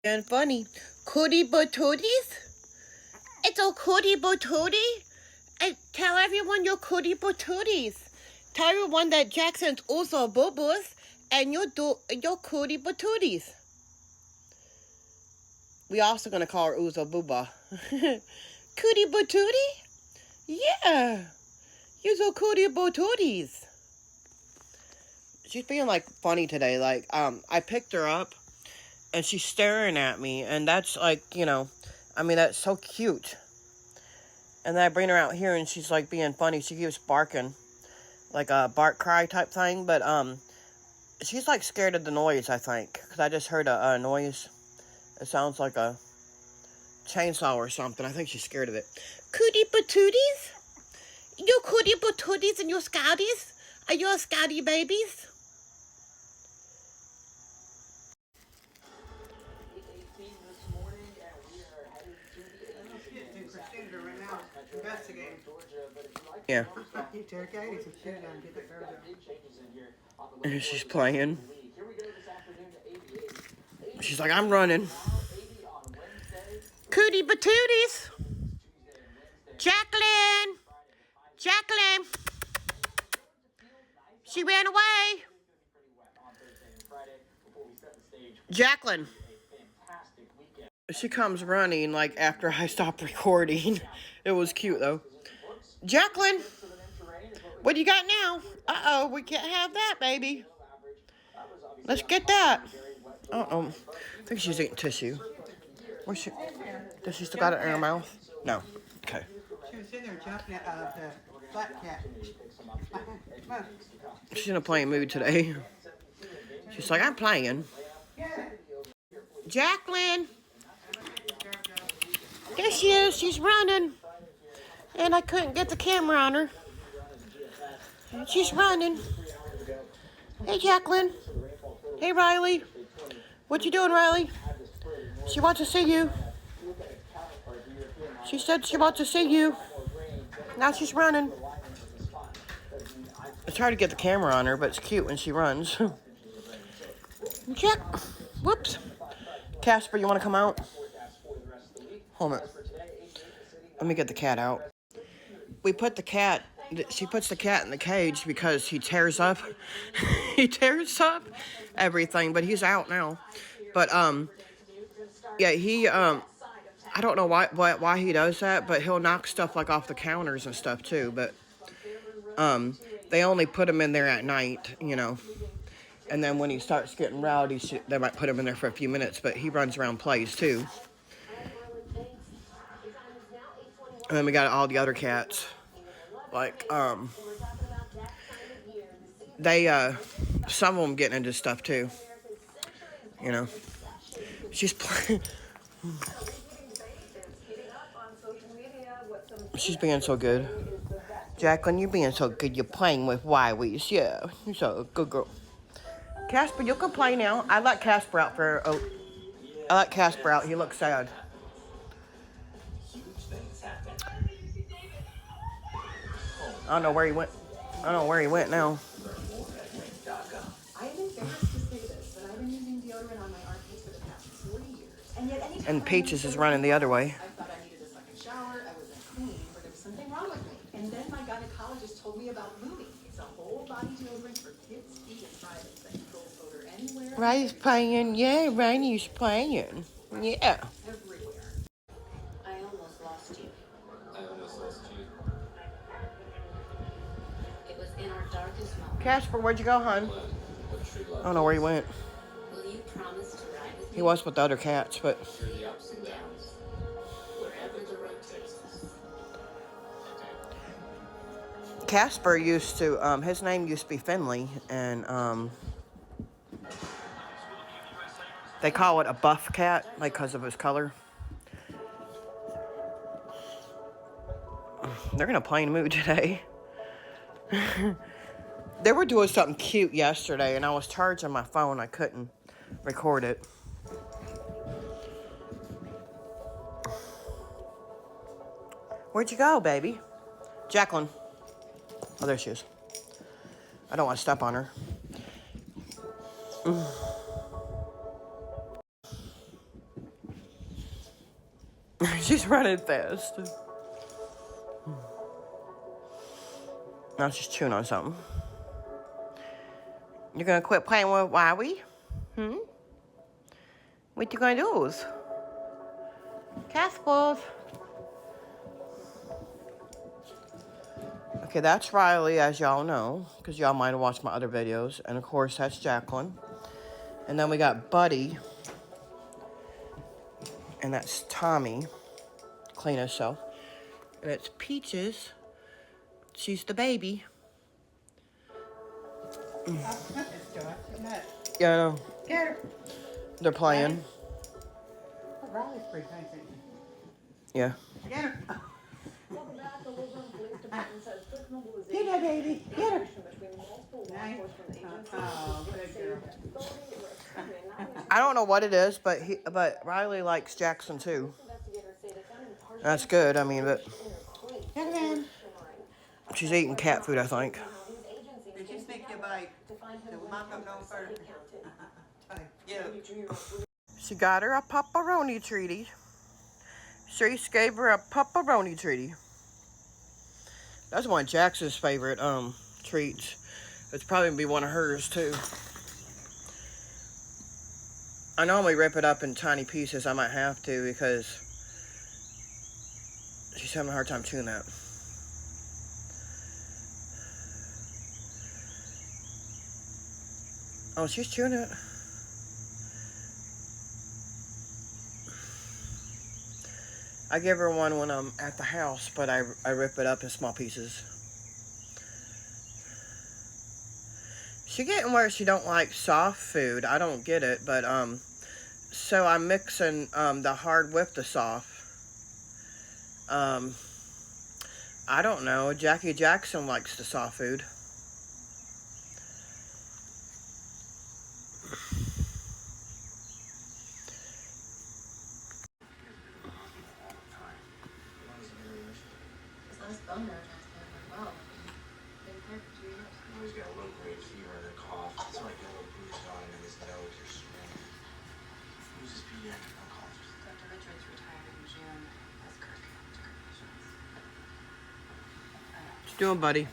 And funny. Cootie Batooties? It's a Cootie Batootie? And tell everyone your Cootie Batooties. Tell everyone that Jackson's also boo-boos and your Cootie Batooties. We also gonna call her Uzo Booba. Cootie Batootie? Yeah. You're so Cootie Batooties. She's being like funny today. Like, I picked her up and she's staring at me, and that's like, that's so cute. And then I bring her out here and she's like being funny. She keeps barking, like a bark cry type thing, but she's like scared of the noise, I think, because I just heard a noise. It sounds like a chainsaw or something. I think she's scared of it. Cootie Batooties? You Cootie Batooties and your Scouties? Are you Scouty babies? Yeah. And she's playing. She's like, I'm running. Cootie Batooties. Jaclyn. Jaclyn. She ran away. Jaclyn. She comes running like after I stopped recording. It was cute though. Jaclyn, what do you got now? Uh-oh, we can't have that, baby. Let's get that. Uh-oh. I think she's eating tissue. Where's she? Does she still got it in her mouth? No. Okay. She was sitting there jumping at the black cat. She's in a playing mood today. She's like, I'm playing. Jaclyn. There she is. She's running. And I couldn't get the camera on her. She's running. Hey, Jaclyn. Hey, Riley. What you doing, Riley? She wants to see you. She said she wants to see you. Now she's running. It's hard to get the camera on her, but it's cute when she runs. Jack. Whoops. Casper, you want to come out? Hold it. Let me get the cat out. We put the cat, she puts the cat in the cage because he tears up. He tears up everything, but he's out now. But, yeah, he, I don't know why he does that, but he'll knock stuff like off the counters and stuff too. But, they only put him in there at night, And then when he starts getting rowdy, they might put him in there for a few minutes, but he runs around, plays too. And then we got all the other cats. Like, they, some of them getting into stuff too. She's playing. She's being so good. Jaclyn, you're being so good. You're playing with Wiwies. Yeah, you're so a good girl. Casper, you can play now. I let Casper out I let Casper out. He looks sad. I don't know where he went. I don't know where he went now. I am embarrassed to say this, but I've been using deodorant on my armpits for the past 40 years. And yet anytime And Peaches is running the other way. I thought I needed a second shower, I wasn't clean, but there was something wrong with me. And then my gynecologist told me about Lumi. It's a whole body deodorant for kids, feet, and privates that controls odor anywhere. Riley's playing. Yeah, Riley's playing. Yeah. Everywhere. I almost lost you. I almost lost you. It was in our darkest moment. Casper, where'd you go, hon? What true love I don't know where he went. Will you promise to ride with me? He was with the other cats, but through the ups and downs, wherever the road takes us. Okay. Casper used to, his name used to be Finley, and, they call it a buff cat, like, because of his color. They're in a plain mood today. They were doing something cute yesterday, and I was charging my phone. I couldn't record it. Where'd you go, baby? Jaclyn. Oh, there she is. I don't want to step on her. She's running fast. Now she's chewing on something. You're gonna quit playing with Wowie? What you gonna do? Casper's. Okay, that's Riley, as y'all know, because y'all might have watched my other videos. And of course, that's Jaclyn. And then we got Buddy. And that's Tommy. Clean herself. And it's Peaches. She's the baby. Yeah, I know. Get her. They're playing. Riley's pretty nice, isn't Yeah. she? Get her. Welcome back. The Luzerne Police Department says quick mobilization. Get her, baby. Get her. Between multiple law Nice. enforcement agencies. Oh, good girl. I don't know what it is, but Riley likes Jackson too. That's good. I mean, but Get her in. she's eating cat food, I think. Did you sneak your bite? The mom don't know first. She got her a pepperoni treaty. She gave her a pepperoni treaty. That's one of Jackson's favorite treats. It's probably gonna be one of hers too. I normally rip it up in tiny pieces. I might have to because she's having a hard time chewing that. Oh, she's chewing it. I give her one when I'm at the house, but I rip it up in small pieces. She getting where she don't like soft food. I don't get it, but so I'm mixing the hard with the soft. I don't know. Jackie Jackson likes the soft food. He's got a low-grade fever and a cough. It's like a little bruise on him in his nose or something. Who's his pediatric oncologist? Dr. Richards retired in June. That's Kirk. What you doing, buddy?